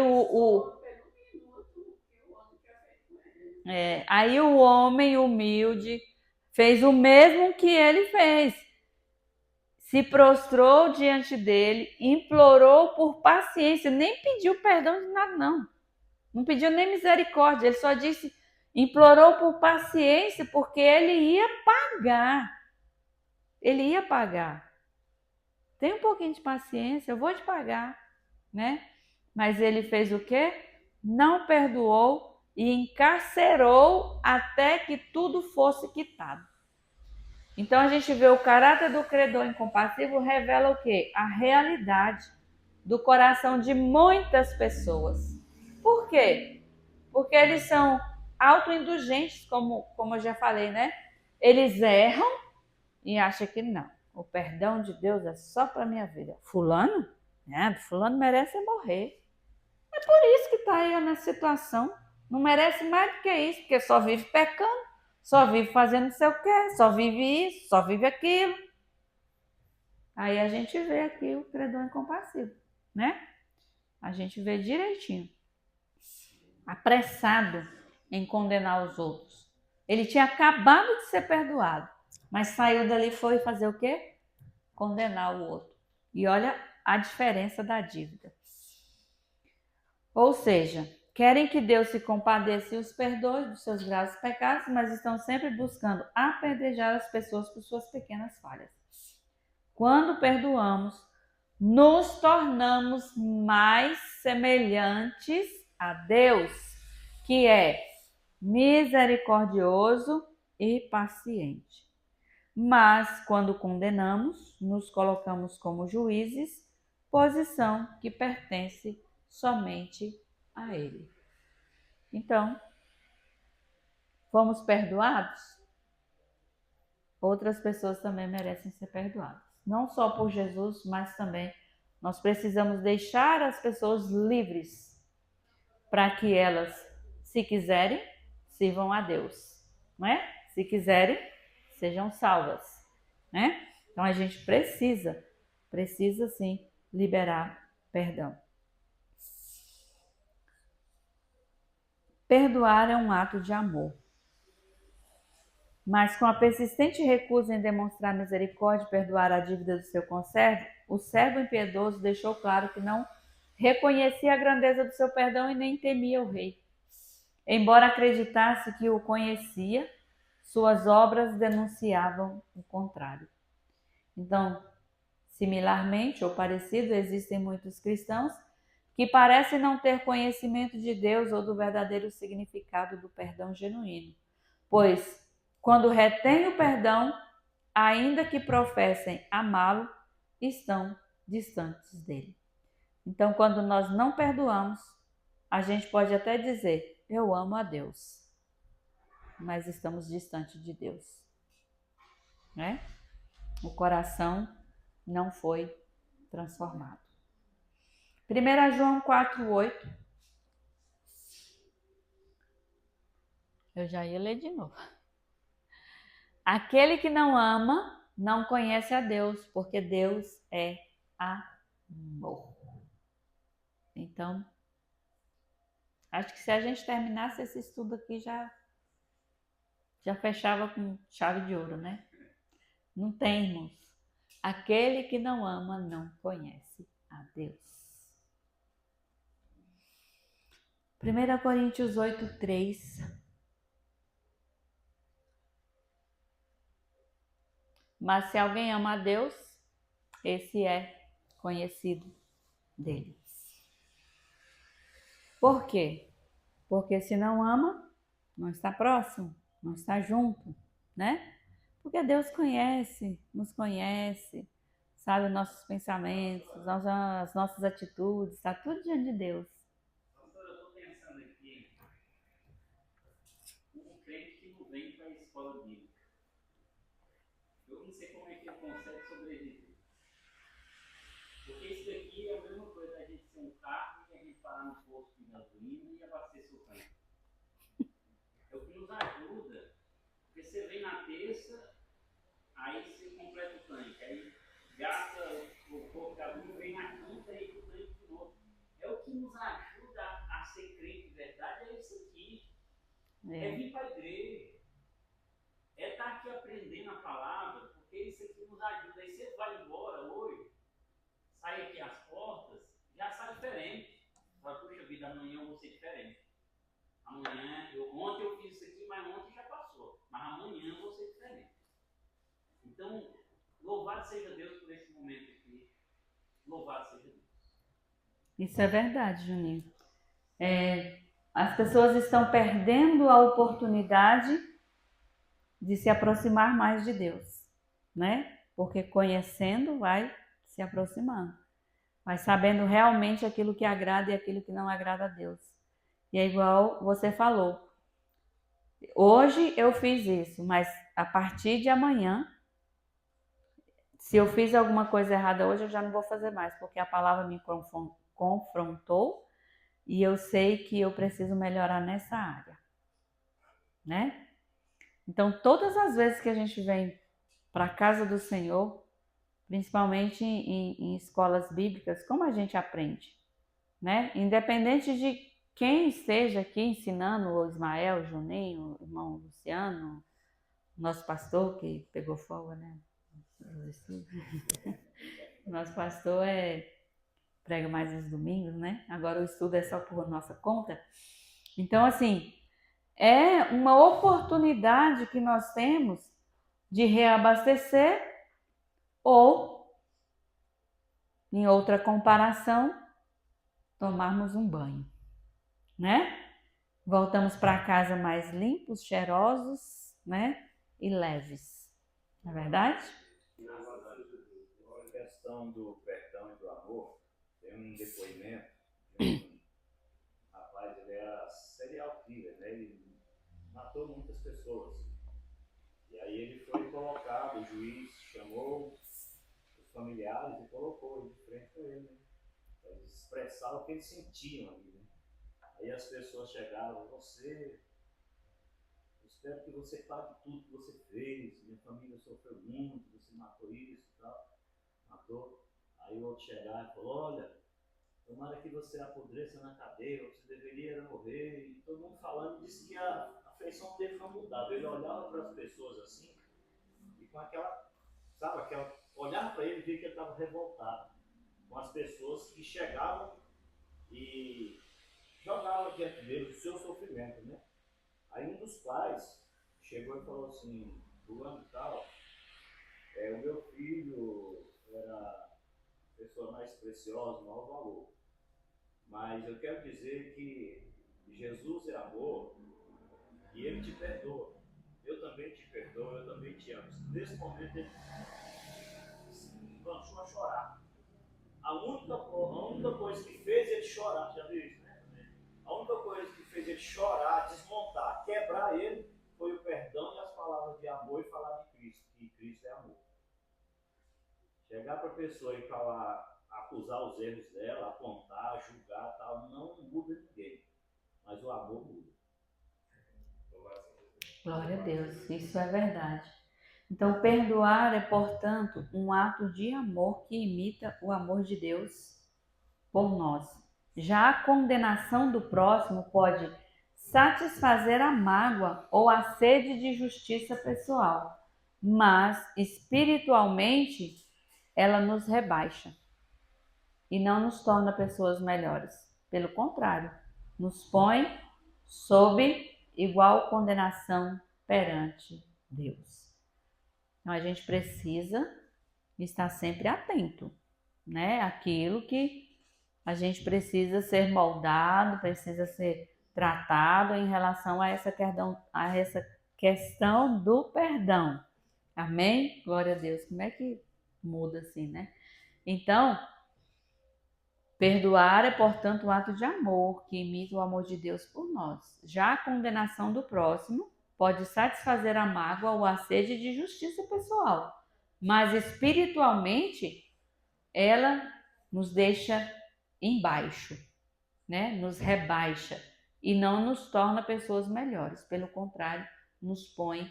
aí o homem humilde fez o mesmo que ele fez. Se prostrou diante dele, implorou por paciência, nem pediu perdão de nada, não. Não pediu nem misericórdia, ele só disse, implorou por paciência, porque ele ia pagar. Ele ia pagar. Tem um pouquinho de paciência, eu vou te pagar, né? Mas ele fez o quê? Não perdoou e encarcerou até que tudo fosse quitado. Então a gente vê o caráter do credor incompassivo revela o quê? A realidade do coração de muitas pessoas. Por quê? Porque eles são autoindulgentes, como eu já falei, né? Eles erram e acham que não. O perdão de Deus é só para minha vida. Fulano? Fulano merece morrer. É por isso que está aí nessa situação. Não merece mais do que isso, porque só vive pecando, só vive fazendo não sei o quê, só vive isso, só vive aquilo. Aí a gente vê aqui o credor incompassivo, né? A gente vê direitinho. Apressado em condenar os outros. Ele tinha acabado de ser perdoado, mas saiu dali e foi fazer o quê? Condenar o outro. E olha a diferença da dívida. Ou seja, querem que Deus se compadeça e os perdoe dos seus graves pecados, mas estão sempre buscando apedrejar as pessoas por suas pequenas falhas. Quando perdoamos, nos tornamos mais semelhantes a Deus, que é misericordioso e paciente. Mas, quando condenamos, nos colocamos como juízes, posição que pertence somente a Ele. Então, fomos perdoados? Outras pessoas também merecem ser perdoadas. Não só por Jesus, mas também nós precisamos deixar as pessoas livres para que elas, se quiserem, sirvam a Deus, não é? Se quiserem, sejam salvas, né? Então a gente precisa sim liberar perdão. Perdoar é um ato de amor. Mas com a persistente recusa em demonstrar misericórdia e perdoar a dívida do seu conservo, o servo impiedoso deixou claro que não reconhecia a grandeza do seu perdão e nem temia o rei. Embora acreditasse que o conhecia, suas obras denunciavam o contrário. Então, similarmente ou parecido, existem muitos cristãos que parecem não ter conhecimento de Deus ou do verdadeiro significado do perdão genuíno, pois, quando retêm o perdão, ainda que professem amá-lo, estão distantes dele. Então, quando nós não perdoamos, a gente pode até dizer, eu amo a Deus, mas estamos distantes de Deus, né? O coração não foi transformado. 1 João 4,8. Eu já ia ler de novo. Aquele que não ama não conhece a Deus, porque Deus é amor. Então, acho que se a gente terminasse esse estudo aqui, já fechava com chave de ouro, né? Não tem, irmãos. Aquele que não ama não conhece a Deus. 1 Coríntios 8,3. Mas se alguém ama a Deus, esse é conhecido dele. Por quê? Porque se não ama, não está próximo, não está junto, né? Porque Deus conhece, nos conhece, sabe os nossos pensamentos, as nossas atitudes, está tudo diante de Deus. Pastor, eu estou pensando aqui, um crente que não vem para a escola bíblica. Eu não sei como é que ele consegue sobreviver. Porque isso daqui é a mesma coisa da gente ser um carro e a gente parar no posto de gasolina e abastecer o tanque. É o que nos ajuda. Porque você vem na terça, aí você completa o tanque. Aí gasta o pouco de gasolina, vem É vir para a igreja. É estar aqui aprendendo a palavra, porque isso aqui nos ajuda. Aí você vai embora hoje, sai aqui às portas, já sai diferente. Fala, puxa vida, amanhã eu vou ser diferente. Amanhã, ontem eu fiz isso aqui, mas ontem já passou. Mas amanhã eu vou ser diferente. Então, louvado seja Deus por esse momento aqui. Louvado seja Deus. Isso é verdade, Juninho. As pessoas estão perdendo a oportunidade de se aproximar mais de Deus, né? Porque conhecendo vai se aproximando, vai sabendo realmente aquilo que agrada e aquilo que não agrada a Deus. E é igual você falou, hoje eu fiz isso, mas a partir de amanhã, se eu fiz alguma coisa errada hoje, eu já não vou fazer mais, porque a palavra me confrontou e eu sei que eu preciso melhorar nessa área, né? Então, todas as vezes que a gente vem para a casa do Senhor, principalmente em escolas bíblicas, como a gente aprende, né? Independente de quem esteja aqui ensinando, o Ismael, o Juninho, o irmão Luciano, nosso pastor que pegou fogo, né? Nosso pastor prega mais nos domingos, né? Agora o estudo é só por nossa conta. Então, assim, é uma oportunidade que nós temos de reabastecer ou, em outra comparação, tomarmos um banho, né? Voltamos para casa mais limpos, cheirosos, né? E leves. Não é verdade? A questão do perdão e do amor, tem um depoimento de um rapaz, ele era serial killer, né? Ele matou muitas pessoas. E aí ele foi colocado, o juiz chamou os familiares e colocou de frente com ele, né? Para eles expressar o que eles sentiam ali, né? Aí as pessoas chegavam, espero que você pague tudo que você fez, minha família sofreu muito, você matou isso e tal, matou. Aí o outro chegava e falou, olha, tomara que você apodreça na cadeia, você deveria morrer. E todo mundo falando, disse que a afeição dele não mudava. Ele olhava para as pessoas assim, e com olhava para ele e via que ele estava revoltado com as pessoas que chegavam e jogavam diante dele o seu sofrimento, né? Aí um dos pais chegou e falou assim, fulano e tal, o meu filho era a pessoa mais preciosa, maior valor. Mas eu quero dizer que Jesus é amor e Ele te perdoa. Eu também te perdoo, eu também te amo. Nesse momento ele se lançou a chorar. A única coisa que fez ele chorar, já viu isso, né? A única coisa que fez ele chorar, desmontar, quebrar ele, foi o perdão e as palavras de amor e falar de Cristo, que Cristo é amor. Chegar para a pessoa e falar, acusar os erros dela, apontar, julgar, tal, não muda ninguém. Mas o amor muda. Glória a Deus, isso é verdade. Então, perdoar é, portanto, um ato de amor que imita o amor de Deus por nós. Já a condenação do próximo pode satisfazer a mágoa ou a sede de justiça pessoal, mas espiritualmente ela nos rebaixa e não nos torna pessoas melhores. Pelo contrário, nos põe sob igual condenação perante Deus. Então a gente precisa estar sempre atento, né? Aquilo que a gente precisa ser moldado, precisa ser tratado em relação a essa questão do perdão. Amém? Glória a Deus. Como é que muda assim, né? Então, perdoar é, portanto, um ato de amor que imita o amor de Deus por nós. Já a condenação do próximo pode satisfazer a mágoa ou a sede de justiça pessoal, mas espiritualmente ela nos deixa embaixo, né? Nos rebaixa e não nos torna pessoas melhores. Pelo contrário, nos põe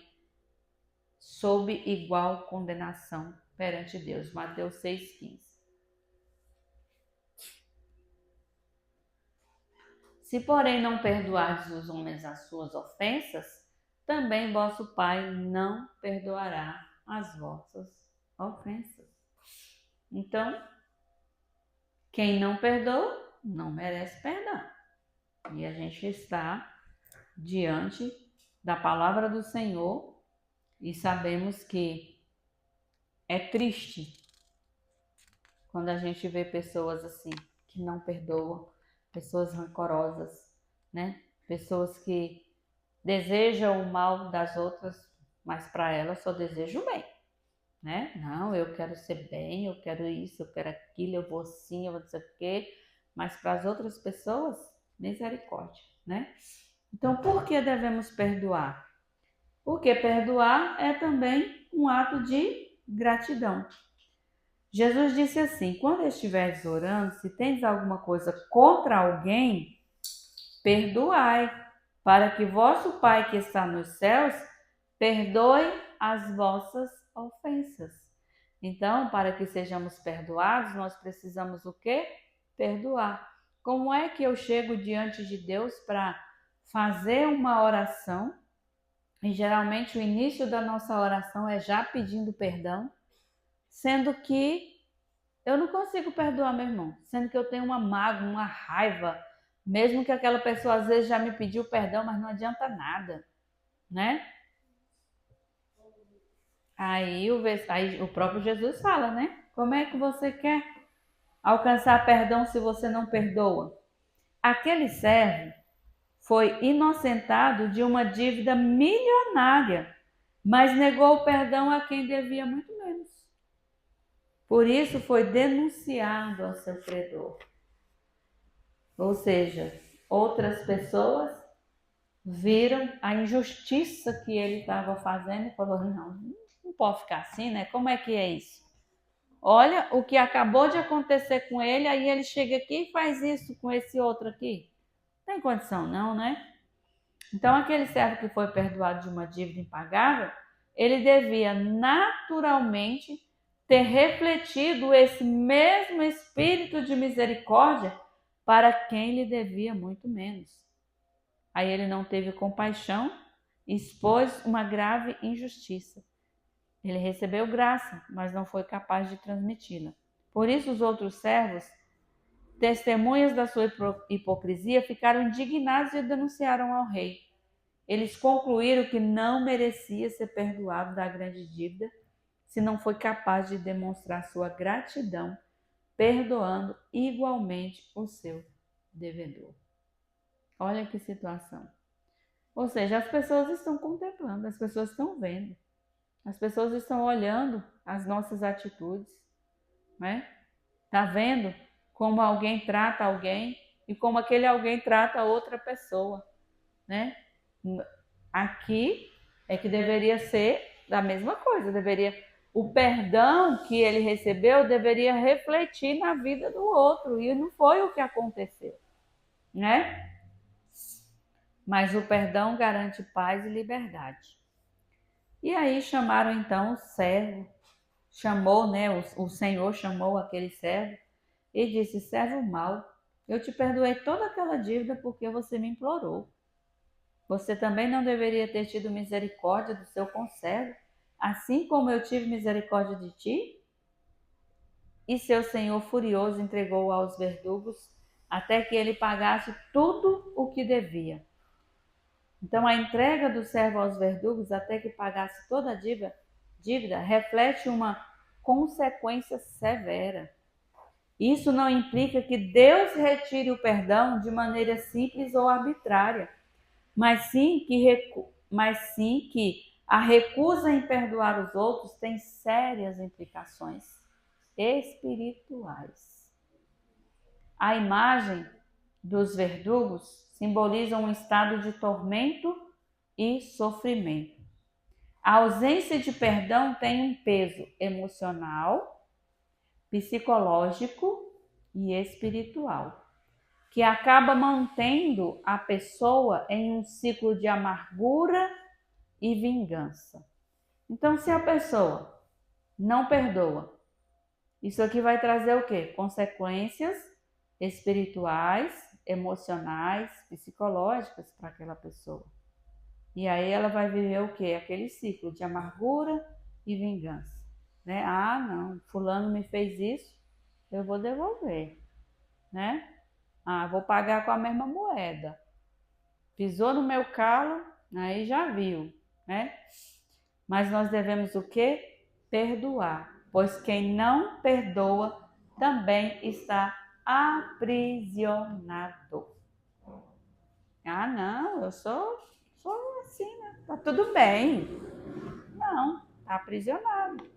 sob igual condenação perante Deus. Mateus 6,15. Se, porém, não perdoardes os homens as suas ofensas, também vosso Pai não perdoará as vossas ofensas. Então, quem não perdoa, não merece perdão. E a gente está diante da palavra do Senhor e sabemos que é triste quando a gente vê pessoas assim, que não perdoam, pessoas rancorosas, né? Pessoas que desejam o mal das outras, mas para elas só desejam o bem, né? Não, eu quero ser bem, eu quero isso, eu quero aquilo, eu vou assim, eu vou não sei o quê, mas para as outras pessoas, misericórdia, né? Então, por que devemos perdoar? Porque perdoar é também um ato de gratidão. Jesus disse assim: quando estiveres orando, se tens alguma coisa contra alguém, perdoai, para que vosso Pai que está nos céus perdoe as vossas ofensas. Então, para que sejamos perdoados, nós precisamos o quê? Perdoar. Como é que eu chego diante de Deus para fazer uma oração? E geralmente o início da nossa oração é já pedindo perdão, sendo que eu não consigo perdoar meu irmão, sendo que eu tenho uma mágoa, uma raiva, mesmo que aquela pessoa às vezes já me pediu perdão, mas não adianta nada, né? Aí o próprio Jesus fala, né? Como é que você quer alcançar perdão se você não perdoa? Aquele servo foi inocentado de uma dívida milionária, mas negou o perdão a quem devia muito menos. Por isso foi denunciado ao seu credor. Ou seja, outras pessoas viram a injustiça que ele estava fazendo e falaram, não pode ficar assim, né? Como é que é isso? Olha o que acabou de acontecer com ele, aí ele chega aqui e faz isso com esse outro aqui. Não tem condição não, né? Então, aquele servo que foi perdoado de uma dívida impagável, ele devia naturalmente ter refletido esse mesmo espírito de misericórdia para quem lhe devia muito menos. Aí ele não teve compaixão, expôs uma grave injustiça. Ele recebeu graça, mas não foi capaz de transmiti-la. Por isso os outros servos, testemunhas da sua hipocrisia, ficaram indignados e denunciaram ao rei. Eles concluíram que não merecia ser perdoado da grande dívida se não foi capaz de demonstrar sua gratidão, perdoando igualmente o seu devedor. Olha que situação. Ou seja, as pessoas estão contemplando, as pessoas estão vendo, as pessoas estão olhando as nossas atitudes, né? Tá vendo como alguém trata alguém e como aquele alguém trata outra pessoa, né? Aqui é que deveria ser da mesma coisa, o perdão que ele recebeu deveria refletir na vida do outro, e não foi o que aconteceu, né? Mas o perdão garante paz e liberdade. E aí chamaram então o servo, o Senhor chamou aquele servo e disse: servo mau, eu te perdoei toda aquela dívida porque você me implorou. Você também não deveria ter tido misericórdia do seu conservo, assim como eu tive misericórdia de ti? E seu senhor furioso entregou-o aos verdugos até que ele pagasse tudo o que devia. Então a entrega do servo aos verdugos até que pagasse toda a dívida reflete uma consequência severa. Isso não implica que Deus retire o perdão de maneira simples ou arbitrária, mas sim que a recusa em perdoar os outros tem sérias implicações espirituais. A imagem dos verdugos simboliza um estado de tormento e sofrimento. A ausência de perdão tem um peso emocional, psicológico e espiritual, que acaba mantendo a pessoa em um ciclo de amargura e vingança. Então, se a pessoa não perdoa, isso aqui vai trazer o quê? Consequências espirituais, emocionais, psicológicas para aquela pessoa. E aí ela vai viver o quê? Aquele ciclo de amargura e vingança, né? Ah, não, fulano me fez isso, eu vou devolver, né? Ah, vou pagar com a mesma moeda. Pisou no meu calo, aí já viu, né? Mas nós devemos o quê? Perdoar, pois quem não perdoa também está aprisionado. Ah, não, eu sou assim, né? Tá tudo bem. Não, tá aprisionado.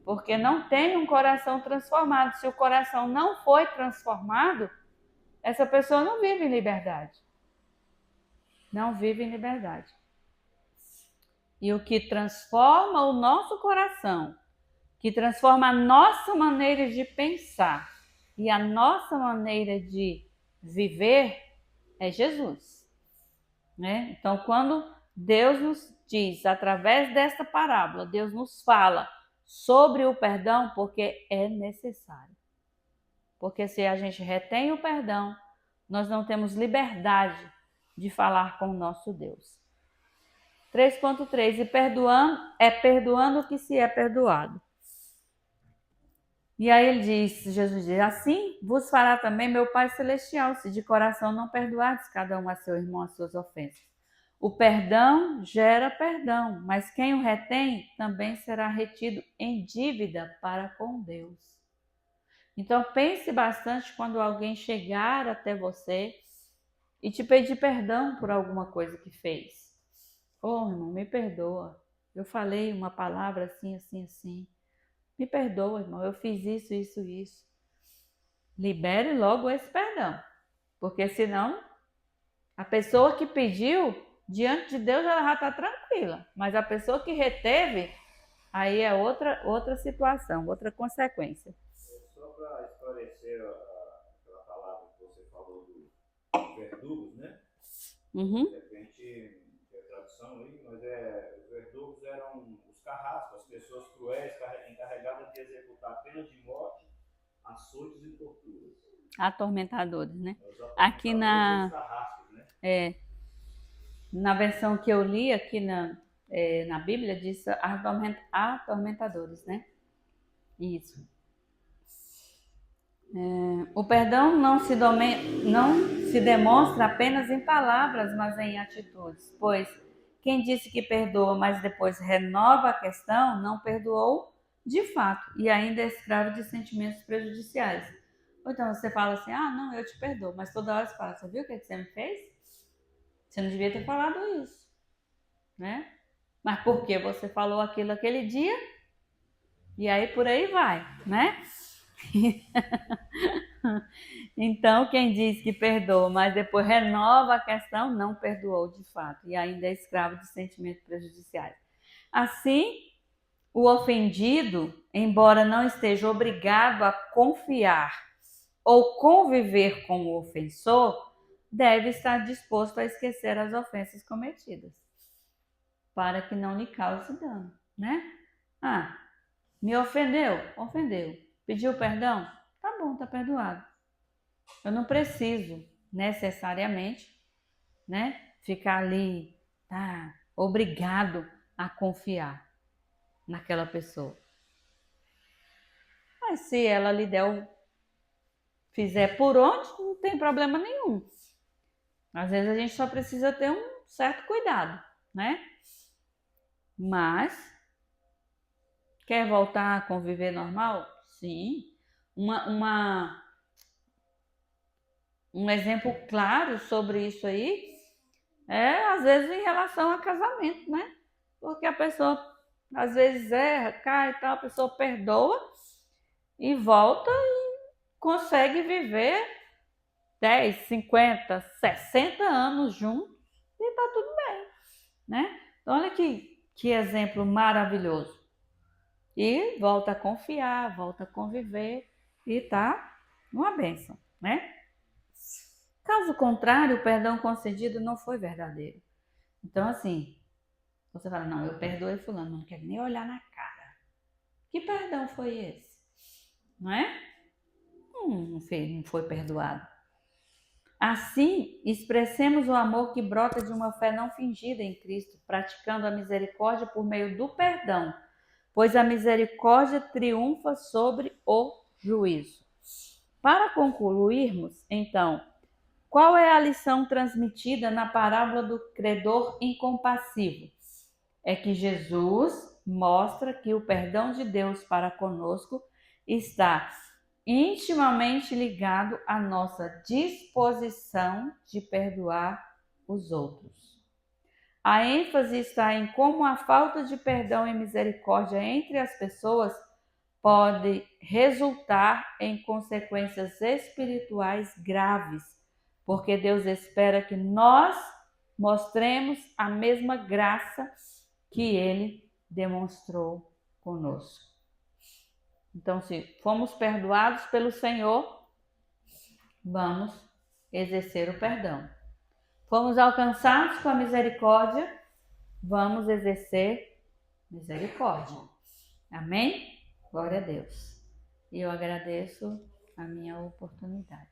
Porque não tem um coração transformado. Se o coração não foi transformado, essa pessoa não vive em liberdade. Não vive em liberdade. E o que transforma o nosso coração, que transforma a nossa maneira de pensar e a nossa maneira de viver, é Jesus, né? Então, quando Deus nos diz, através desta parábola, Deus nos fala sobre o perdão, porque é necessário. Porque se a gente retém o perdão, nós não temos liberdade de falar com o nosso Deus. 3.3, e perdoando que se é perdoado. E aí ele diz, Jesus diz, assim vos fará também meu Pai Celestial, se de coração não perdoardes cada um a seu irmão as suas ofensas. O perdão gera perdão, mas quem o retém também será retido em dívida para com Deus. Então pense bastante quando alguém chegar até você e te pedir perdão por alguma coisa que fez. Ô, irmão, me perdoa. Eu falei uma palavra assim, assim, assim. Me perdoa, irmão, eu fiz isso, isso, isso. Libere logo esse perdão. Porque senão, a pessoa que pediu, diante de Deus, ela já está tranquila. Mas a pessoa que reteve, aí é outra situação, outra consequência. Só para esclarecer aquela palavra que você falou dos verdugos, né? Uhum. De repente, tem a tradução aí, mas os verdugos eram os carrascos, as pessoas cruéis encarregadas de executar penas de morte, açoites e torturas. Atormentadores, né? Aqui na carrascos, né? Na versão que eu li aqui na Bíblia, diz atormentadores, né? Isso. O perdão não se demonstra apenas em palavras, mas em atitudes, pois quem disse que perdoa, mas depois renova a questão, não perdoou de fato e ainda é escravo de sentimentos prejudiciais. Ou então você fala assim, ah, não, eu te perdoo, mas toda hora você fala, você viu o que você me fez? Você não devia ter falado isso, né? Mas por que você falou aquilo aquele dia? E aí por aí vai, né? Então, quem diz que perdoa, mas depois renova a questão, não perdoou de fato e ainda é escravo de sentimentos prejudiciais. Assim, o ofendido, embora não esteja obrigado a confiar ou conviver com o ofensor, deve estar disposto a esquecer as ofensas cometidas, para que não lhe cause dano, né? Ah, me ofendeu? Ofendeu. Pediu perdão? Tá bom, tá perdoado. Eu não preciso necessariamente, né, ficar ali, obrigado a confiar naquela pessoa. Mas se ela lhe fizer por onde, não tem problema nenhum. Às vezes a gente só precisa ter um certo cuidado, né? Mas quer voltar a conviver normal? Sim. Um exemplo claro sobre isso aí é, às vezes, em relação a casamento, né? Porque a pessoa, às vezes, erra, cai e tal, a pessoa perdoa e volta e consegue viver 10, 50, 60 anos juntos e tá tudo bem, né? Então, olha que exemplo maravilhoso. E volta a confiar, volta a conviver e tá uma bênção, né? Caso contrário, o perdão concedido não foi verdadeiro. Então, assim, você fala, não, eu perdoei fulano, não quero nem olhar na cara. Que perdão foi esse? Não é? Não foi perdoado. Assim, expressemos o amor que brota de uma fé não fingida em Cristo, praticando a misericórdia por meio do perdão, pois a misericórdia triunfa sobre o juízo. Para concluirmos, então, qual é a lição transmitida na parábola do credor incompassivo? É que Jesus mostra que o perdão de Deus para conosco está intimamente ligado à nossa disposição de perdoar os outros. A ênfase está em como a falta de perdão e misericórdia entre as pessoas pode resultar em consequências espirituais graves, porque Deus espera que nós mostremos a mesma graça que Ele demonstrou conosco. Então, se fomos perdoados pelo Senhor, vamos exercer o perdão. Fomos alcançados com a misericórdia, vamos exercer misericórdia. Amém? Glória a Deus. E eu agradeço a minha oportunidade.